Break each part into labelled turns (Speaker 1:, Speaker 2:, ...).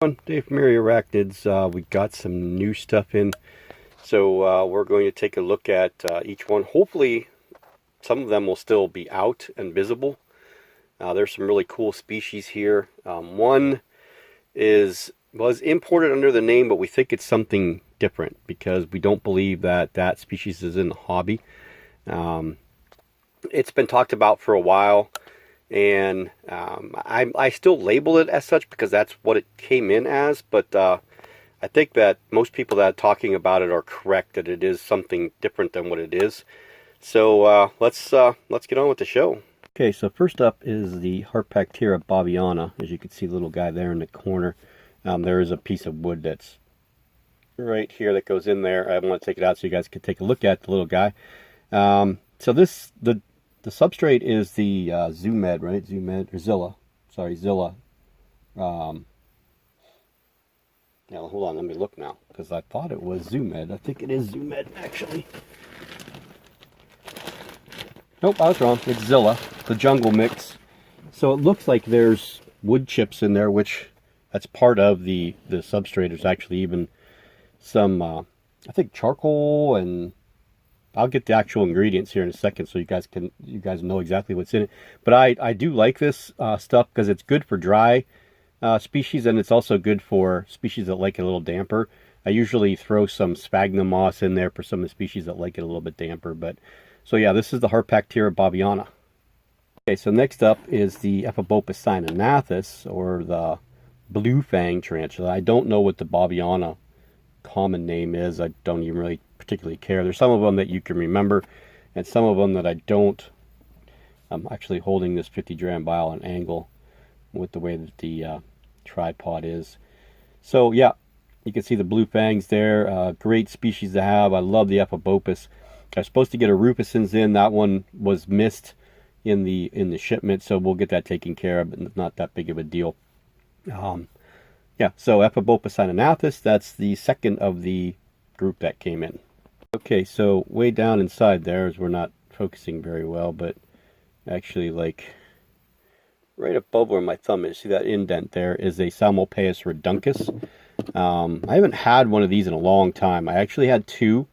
Speaker 1: Dave from Area Arachnids. We got some new stuff in, so we're going to take a look at each one. Hopefully, some of them will still be out and visible. There's some really cool species here. One was imported under the name, but we think it's something different because we don't believe that species is in the hobby. It's been talked about for a while. And I still label it as such because that's what it came in as, but I think that most people that are talking about it are correct that it is something different than what it is. So let's get on with the show. Okay, so first up is the Harpactira babiana. As you can see, the little guy there in the corner. There is a piece of wood that's right here that goes in there. I want to take it out so you guys can take a look at the little guy. So the substrate is the Zoomed, right? Zoomed, or Zilla. Sorry, Zilla. Now, hold on, let me look now, because I thought it was Zoomed. I think it is Zoomed, actually. Nope, I was wrong. It's Zilla, the jungle mix. So it looks like there's wood chips in there, which that's part of the substrate. There's actually even some, I think, charcoal, and I'll get the actual ingredients here in a second so you guys know exactly what's in it. But I do like this stuff because it's good for dry species, and it's also good for species that like it a little damper. I usually throw some sphagnum moss in there for some of the species that like it a little bit damper. But so yeah, this is the Harpactira babiana. Okay, so next up is the Ephebopus cynathus, or the blue fang tarantula. I don't know what the babiana common name is. I don't even really particularly care. There's some of them that you can remember and some of them that I don't. I'm actually holding this 50 gram vial at an angle with the way that the tripod is. So yeah, you can see the blue fangs there. Great species to have. I love the Ephebopus. I was supposed to get a Rufusins in. That one was missed in the shipment, so we'll get that taken care of. But not that big of a deal. Yeah, so Ephebopus cynathus, that's the second of the group that came in. Okay, so way down inside there, as we're not focusing very well, but actually like right above where my thumb is, see that indent there, is a Psalmopoeus reduncus. I haven't had one of these in a long time. I actually had two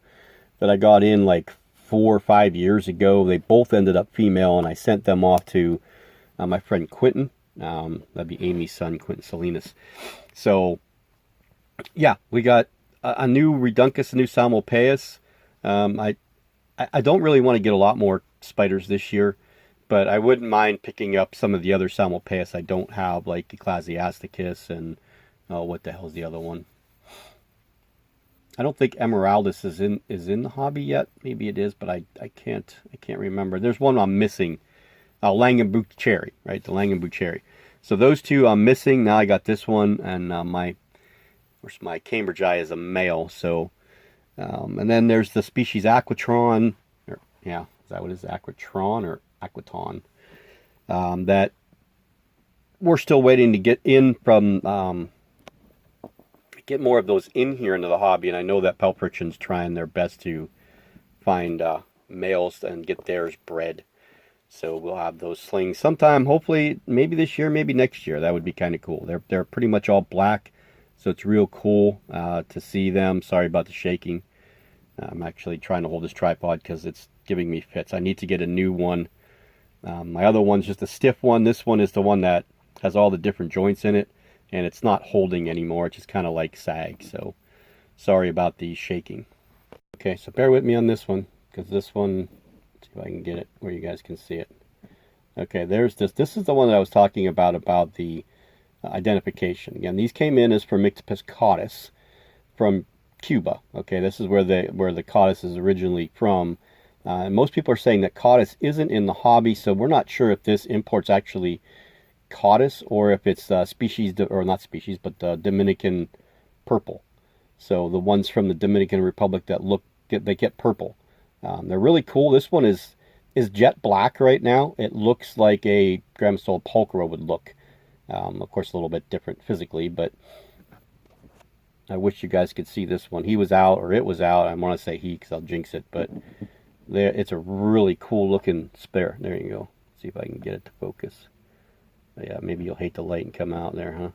Speaker 1: that I got in like 4 or 5 years ago. They both ended up female, and I sent them off to my friend Quentin. That'd be Amy's son, Quentin Salinas. So, yeah, we got a new Reduncus, a new Psalmopoeus. I don't really want to get a lot more spiders this year, but I wouldn't mind picking up some of the other Psalmopoeus I don't have, like Ecclesiasticus and, oh, what the hell's the other one? I don't think Emeraldus is in the hobby yet. Maybe it is, but I can't remember. There's one I'm missing. Langenbucheri, right? The Langenbucheri. So those two I'm missing. Now I got this one, and my Cambridge eye is a male. So, and then there's the species Aquatron. Yeah, is that what it is? Aquatron or Aquaton? That we're still waiting to get in from. Get more of those in here into the hobby, and I know that Pelpriction's trying their best to find males and get theirs bred. So we'll have those slings sometime, hopefully, maybe this year, maybe next year. That would be kind of cool. They're pretty much all black, so it's real cool to see them. Sorry about the shaking. I'm actually trying to hold this tripod because it's giving me fits. I need to get a new one. My other one's just a stiff one. This one is the one that has all the different joints in it, and it's not holding anymore. It's just kind of like sag. So sorry about the shaking. Okay, so bear with me on this one, because this one, see if I can get it where you guys can see it. Okay, there's this. This is the one that I was talking about the identification. Again, these came in as Phormictopus cautus from Cuba. Okay, this is where the cautus is originally from. And most people are saying that cautus isn't in the hobby, so we're not sure if this import's actually cautus or if it's species, or not species, but Dominican purple. So the ones from the Dominican Republic that get purple. They're really cool. This one is jet black right now. It looks like a Grammostola pulchra would look. Of course, a little bit different physically, but I wish you guys could see this one. He was out, or it was out. I want to say he because I'll jinx it, but there, it's a really cool looking spare. There you go. See if I can get it to focus. But yeah, maybe you'll hate the light and come out there, huh?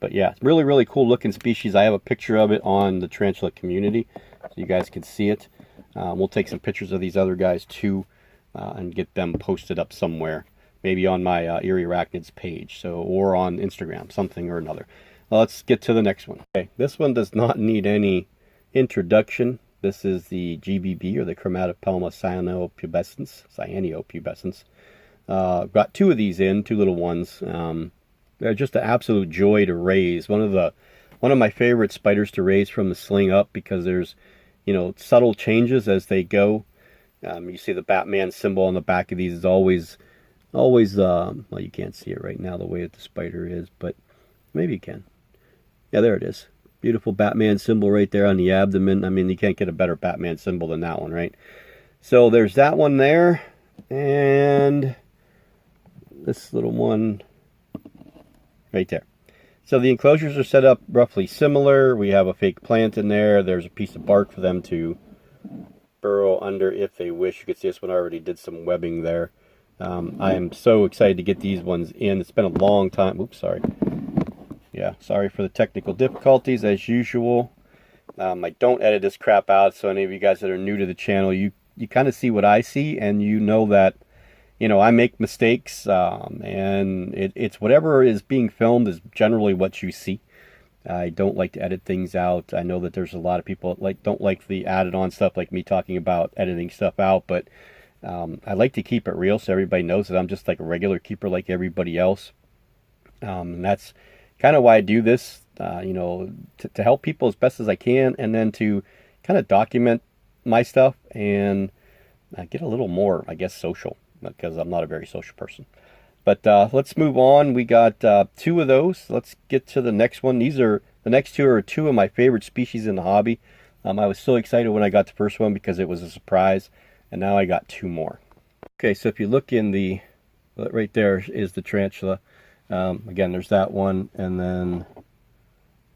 Speaker 1: But yeah, really, really cool looking species. I have a picture of it on the tarantula community, so you guys can see it. We'll take some pictures of these other guys too, and get them posted up somewhere. Maybe on my Eerie Arachnids page, or on Instagram, something or another. Let's get to the next one. Okay, this one does not need any introduction. This is the GBB, or the Chromatopelma cyanopubescens. Got two of these in, two little ones. They're just an absolute joy to raise. One of my favorite spiders to raise from the sling up, because there's, subtle changes as they go. You see the Batman symbol on the back of these is always, well, you can't see it right now the way that the spider is, but maybe you can. Yeah, there it is. Beautiful Batman symbol right there on the abdomen. I mean, you can't get a better Batman symbol than that one, right? So there's that one there, and this little one right there. So the enclosures are set up roughly similar. We have a fake plant in there. There's a piece of bark for them to burrow under if they wish. You can see this one already did some webbing there. I am so excited to get these ones in. It's been a long time. Oops, sorry. Yeah, sorry for the technical difficulties as usual. I don't edit this crap out, so any of you guys that are new to the channel, you kind of see what I see, and you know that, I make mistakes, and it's whatever is being filmed is generally what you see. I don't like to edit things out. I know that there's a lot of people that don't like the added on stuff, like me talking about editing stuff out, but I like to keep it real so everybody knows that I'm just like a regular keeper like everybody else. And that's kind of why I do this, to help people as best as I can, and then to kind of document my stuff and get a little more, I guess, social, because I'm not a very social person. But let's move on. We got two of those. Let's get to the next one. The next two are two of my favorite species in the hobby. I was so excited when I got the first one because it was a surprise, and now I got two more. Okay, so if you look in right there is the tarantula. Again, there's that one, and then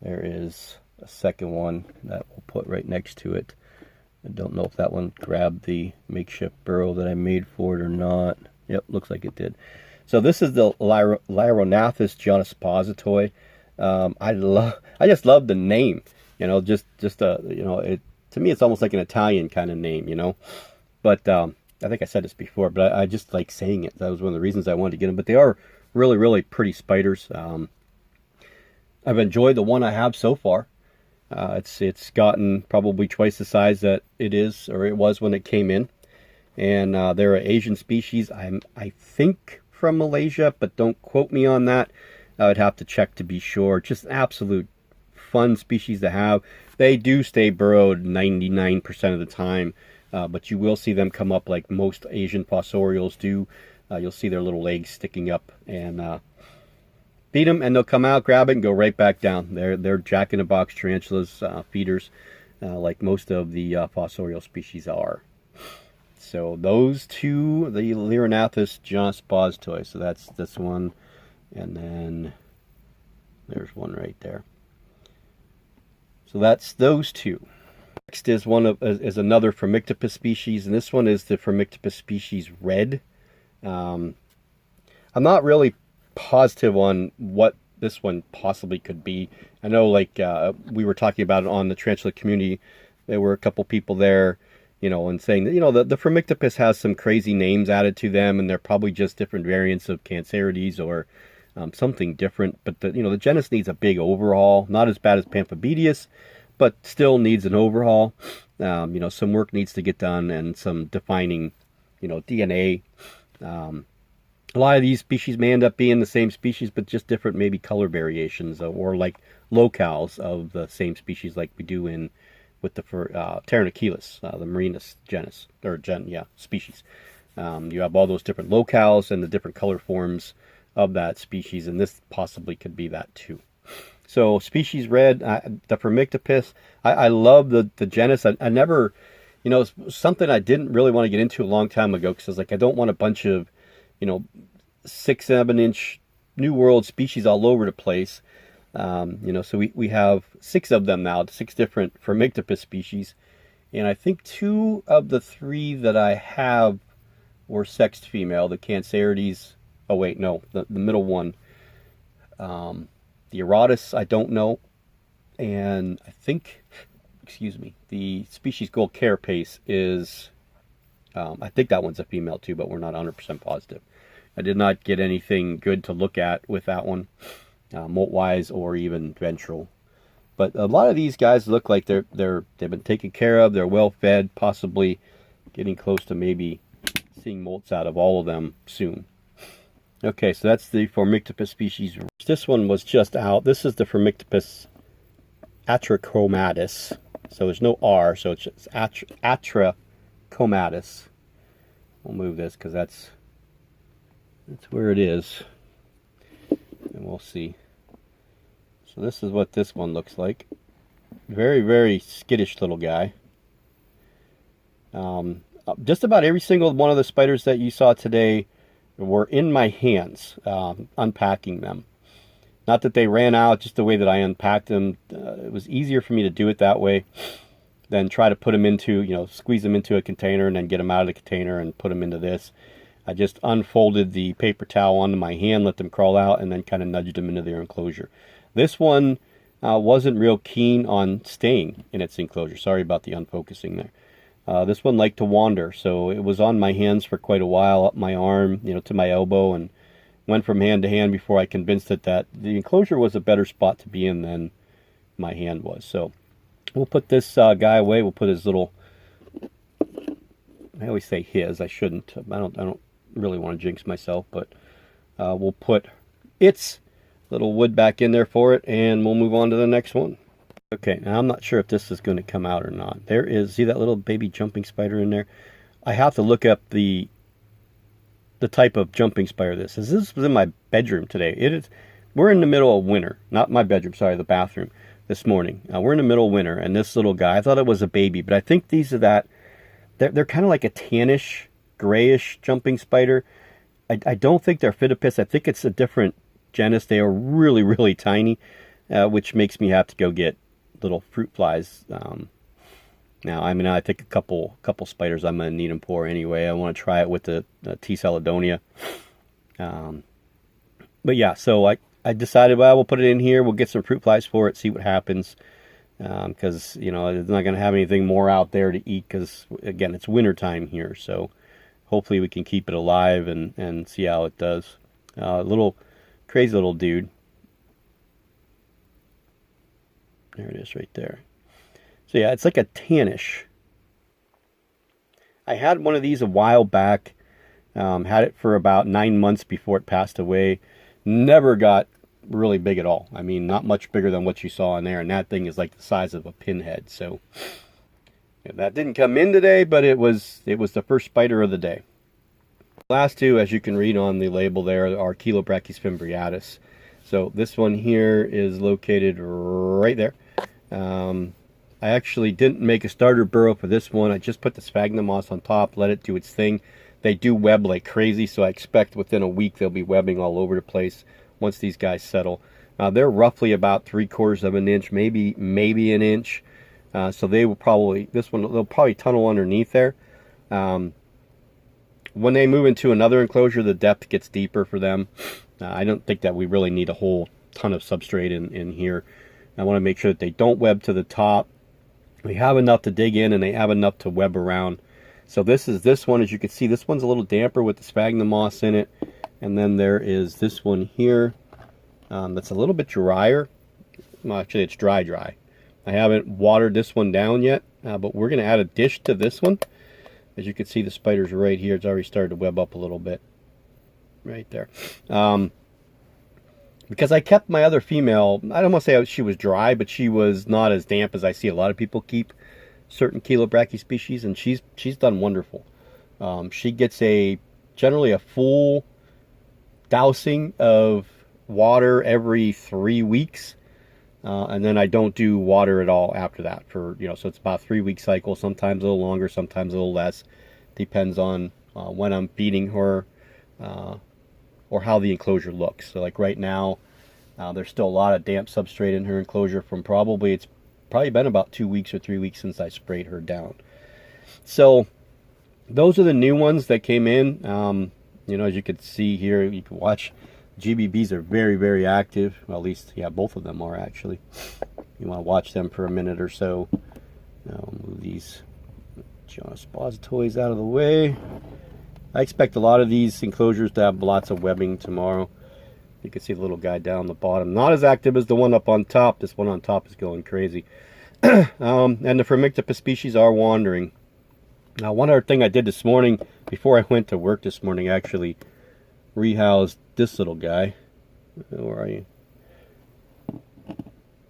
Speaker 1: there is a second one that we'll put right next to it. I don't know if that one grabbed the makeshift burrow that I made for it or not. Yep, looks like it did. So this is the Lyrognathus jonispositoi. I just love the name. To me it's almost like an Italian kind of name, But I think I said this before, but I just like saying it. That was one of the reasons I wanted to get them. But they are really, really pretty spiders. I've enjoyed the one I have so far. It's gotten probably twice the size that it was when it came in. And they're an Asian species. I think from Malaysia, but don't quote me on that. I would have to check to be sure. Just absolute fun species to have. They do stay burrowed 99% of the time, but you will see them come up like most Asian fossorials do. You'll see their little legs sticking up, and beat them, and they'll come out, grab it, and go right back down. They're jack-in-the-box tarantulas, feeders, like most of the fossorial species are. So those two, the Lyrognathus jonispositoi. So that's this one, and then there's one right there. So that's those two. Next is another Phormictopus species, and this one is the Phormictopus species red. I'm not really positive on what this one possibly could be. I know, like, we were talking about it on the tarantula community. There were a couple people there, and saying that, the Phormictopus has some crazy names added to them, and they're probably just different variants of Cancerides or something different. But the genus needs a big overhaul. Not as bad as Pamphibedius, but still needs an overhaul. Some work needs to get done, and some defining, DNA. A lot of these species may end up being the same species, but just different maybe color variations, or like locales of the same species, like we do with the Tarantulas, the Marinus genus, species. You have all those different locales and the different color forms of that species, and this possibly could be that too. So species red, the Phormictopus, I love the genus. I never, it's something I didn't really want to get into a long time ago, because I was like, I don't want a bunch of 6-7 inch New World species all over the place. So we have 6 of them now, 6 different Phormictopus species. And I think 2 of the 3 that I have were sexed female. The Cancerides, oh wait, no, the middle one. The Erotis, I don't know. And I think, excuse me, the species Gold Carapace is, I think that one's a female too, but we're not 100% positive. I did not get anything good to look at with that one, molt-wise or even ventral. But a lot of these guys look like they've been taken care of. They're well fed, possibly getting close to maybe seeing molts out of all of them soon. Okay, so that's the Phormictopus species. This one was just out. This is the Phormictopus atrachromatus. So there's no R, so it's just atrachromatus. We'll move this because that's where it is. And we'll see. So this is what this one looks like. Very, very skittish little guy. Just about every single one of the spiders that you saw today were in my hands, unpacking them. Not that they ran out, just the way that I unpacked them. It was easier for me to do it that way than try to put them into, squeeze them into a container and then get them out of the container and put them into this. I just unfolded the paper towel onto my hand, let them crawl out, and then kind of nudged them into their enclosure. This one wasn't real keen on staying in its enclosure. Sorry about the unfocusing there. This one liked to wander, so it was on my hands for quite a while, up my arm, to my elbow, and went from hand to hand before I convinced it that the enclosure was a better spot to be in than my hand was. So we'll put this guy away. We'll put his little, I always say his, I shouldn't. I don't really want to jinx myself, but we'll put its little wood back in there for it, and we'll move on to the next one. Okay, now I'm not sure if this is going to come out or not. There is, see that little baby jumping spider in there? I have to look up the type of jumping spider this is. This was in my bedroom today. We're in the middle of winter. Not my bedroom, sorry, the bathroom this morning. We're in the middle of winter, and this little guy, I thought it was a baby, but I think these are they're kind of like a tannish, grayish jumping spider. I don't think they're Phytopus. I think it's a different genus. They are really, really tiny, which makes me have to go get little fruit flies. Now, I think a couple spiders I'm going to need them for anyway. I want to try it with the T. Celedonia. But yeah, so I decided, well, we'll put it in here. We'll get some fruit flies for it, see what happens. Because, it's not going to have anything more out there to eat because, again, it's winter time here. So hopefully we can keep it alive and see how it does. Little crazy little dude. There it is right there. So yeah, it's like a tannish. I had one of these a while back. Had it for about 9 months before it passed away. Never got really big at all. I mean, not much bigger than what you saw in there. And that thing is like the size of a pinhead. So yeah, that didn't come in today, but it was the first spider of the day. The last two, as you can read on the label there, are Chilobrachys fimbriatus. So this one here is located right there. I actually didn't make a starter burrow for this one. I just put the sphagnum moss on top, let it do its thing. They do web like crazy, so I expect within a week they'll be webbing all over the place once these guys settle. They're roughly about 3/4 of an inch, maybe an inch. So they will probably, they'll probably tunnel underneath there. When they move into another enclosure, the depth gets deeper for them. I don't think that we really need a whole ton of substrate in here. I want to make sure that they don't web to the top. We have enough to dig in and they have enough to web around. So this one, as you can see, this one's a little damper with the sphagnum moss in it. And then there is this one here that's a little bit drier. Well, actually, it's dry. I haven't watered this one down yet, but we're going to add a dish to this one. As you can see, the spider's right here. It's already started to web up a little bit. Right there. Because I kept my other female, I don't want to say she was dry, but she was not as damp as I see a lot of people keep certain Chilobrachys species, and she's done wonderful. She gets generally a full dousing of water every 3 weeks, and then I don't do water at all after that so it's about a 3-week cycle, sometimes a little longer, sometimes a little less. Depends on when I'm feeding her or how the enclosure looks. So like right now, there's still a lot of damp substrate in her enclosure from it's probably been about 2 weeks or 3 weeks since I sprayed her down. So those are the new ones that came in. As you can see here, you can watch GBBs are very, very active. Well, at least, yeah, both of them are actually. You want to watch them for a minute or so. Now I'll move these Giannis toys out of the way. I expect a lot of these enclosures to have lots of webbing tomorrow. You can see the little guy down the bottom. Not as active as the one up on top. This one on top is going crazy. And the Formictopus species are wandering. Now, one other thing I did this morning, before I went to work this morning, actually rehoused this little guy. Where are you?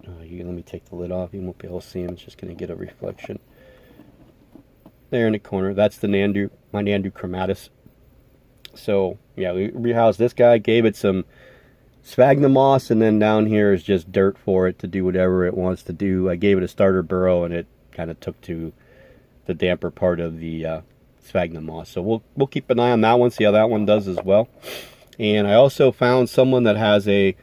Speaker 1: Let me take the lid off. You won't be able to see him. It's just going to get a reflection. There in the corner. That's the Nandu, my Nandu chromatus. So, yeah, we rehoused this guy, gave it some sphagnum moss, and then down here is just dirt for it to do whatever it wants to do. I gave it a starter burrow, and it kind of took to the damper part of the sphagnum moss. So we'll keep an eye on that one, see how that one does as well. And I also found someone that has a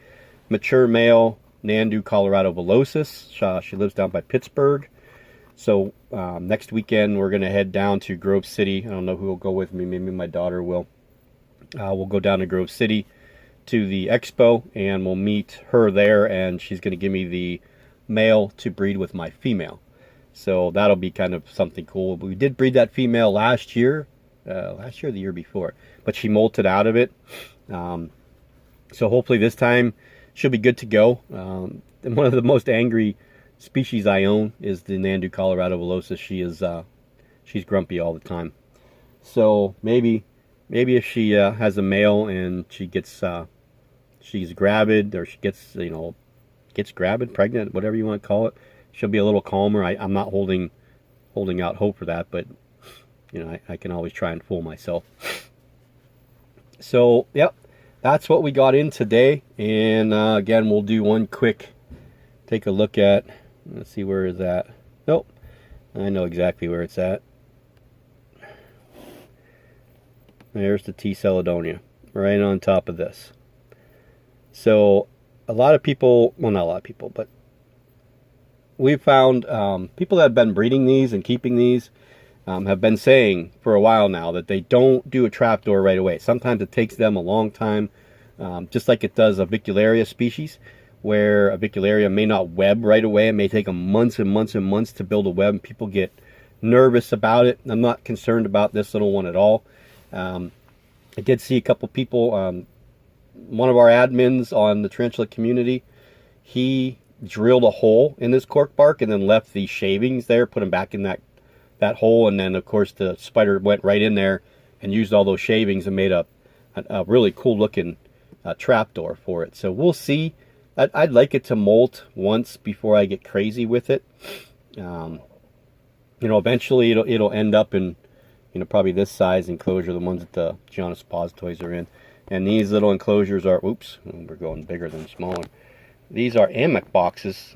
Speaker 1: mature male Nandu Colorado Velocis. She lives down by Pittsburgh. So next weekend we're going to head down to Grove City. I don't know who will go with me. Maybe my daughter will. We'll go down to Grove City to the expo, and we'll meet her there, and she's going to give me the male to breed with my female. So that'll be kind of something cool. We did breed that female last year or the year before, but she molted out of it. So hopefully this time she'll be good to go. And one of the most angry species I own is the Nandu Colorado Velocis. She's grumpy all the time. So maybe if she has a male and she gets she's gravid, or she gets gravid, pregnant, whatever you want to call it, she'll be a little calmer. I'm not holding out hope for that, but I can always try and fool myself. So yep, that's what we got in today. And again, we'll do one quick take a look at. Let's see, where is that? Nope, I know exactly where it's at. There's the T. Celedonia, right on top of this. So a lot of people, well, not a lot of people, but we've found people that have been breeding these and keeping these have been saying for a while now that they don't do a trapdoor right away. Sometimes it takes them a long time, just like it does a Vicularia species, where a Vicularia may not web right away. It may take them months and months and months to build a web, and people get nervous about it. I'm not concerned about this little one at all. I did see a couple people, one of our admins on the tarantula community, he drilled a hole in this cork bark and then left the shavings there, put them back in that hole, and then of course the spider went right in there and used all those shavings and made a really cool looking trapdoor for it. So we'll see. I'd like it to molt once before I get crazy with it. Eventually it'll end up in probably this size enclosure, the ones that the Giannis toys are in. And these little enclosures are, oops, we're going bigger than smaller. These are amec boxes.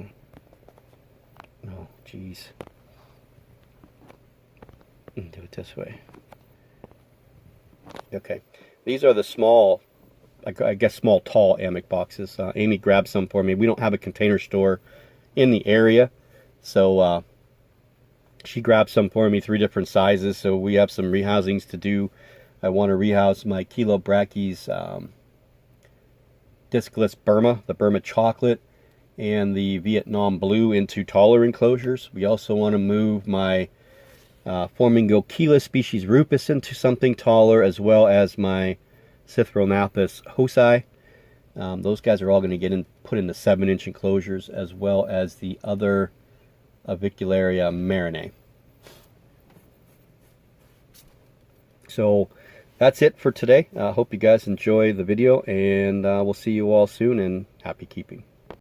Speaker 1: Oh, geez. Do it this way. Okay. These are the small, I guess small, tall amec boxes. Amy grabbed some for me. We don't have a container store in the area, so she grabbed some for me, 3 different sizes. So we have some rehousings to do. I want to rehouse my Kilo Brachys Discless Burma, the Burma chocolate, and the Vietnam blue into taller enclosures. We also want to move my Formingochila species Rupus into something taller, as well as my Cithronathus hosi. Those guys are all going to get put in the 7-inch enclosures, as well as the other Avicularia marinae. So that's it for today. I hope you guys enjoy the video, and we'll see you all soon, and happy keeping.